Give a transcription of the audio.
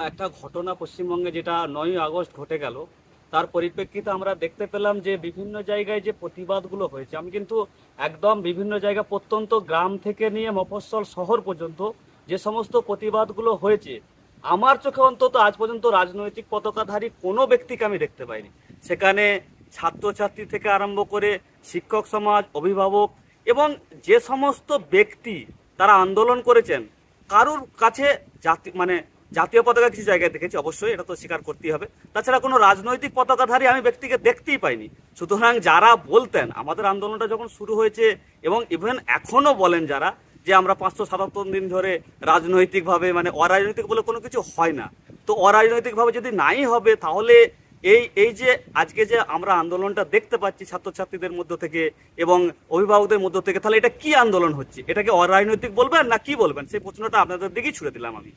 একটা ঘটনা পশ্চিমবঙ্গে যেটা 9ই আগস্ট ঘটে গেল, তার পরিপ্রেক্ষিতে আমরা দেখতে পেলাম যে বিভিন্ন জায়গায় যে প্রতিবাদগুলো হয়েছে, আমি কিন্তু একদম বিভিন্ন জায়গা প্রত্যন্ত গ্রাম থেকে নিয়ে মফস্বল শহর পর্যন্ত যে সমস্ত প্রতিবাদগুলো হয়েছে, আমার চোখে অন্তত আজ পর্যন্ত রাজনৈতিক পতাকাধারী কোনো ব্যক্তিকে আমি দেখতে পাইনি। সেখানে ছাত্রছাত্রী থেকে আরম্ভ করে শিক্ষক সমাজ, অভিভাবক এবং যে সমস্ত ব্যক্তি তারা আন্দোলন করেছেন, কারুর কাছে জাতীয় পতাকা কিছু জায়গায় দেখেছি, অবশ্যই এটা তো স্বীকার করতেই হবে। তাছাড়া কোনো রাজনৈতিক পতাকাধারী আমি ব্যক্তিকে দেখতেই পাইনি। সুতরাং যারা বলতেন আমাদের আন্দোলনটা যখন শুরু হয়েছে, এবং ইভেন এখনো বলেন যারা, যে আমরা 577 দিন ধরে রাজনৈতিকভাবে অরাজনৈতিক বলে কোনো কিছু হয় না, তো অরাজনৈতিকভাবে যদি নাই হবে, তাহলে এই এই যে আজকে যে আমরা আন্দোলনটা দেখতে পাচ্ছি ছাত্রছাত্রীদের মধ্য থেকে এবং অভিভাবকদের মধ্য থেকে, তাহলে এটা কি আন্দোলন হচ্ছে? এটাকে অরাজনৈতিক বলবেন না কি বলবেন? সেই প্রশ্নটা আপনাদের দিকেই ছুড়ে দিলাম আমি।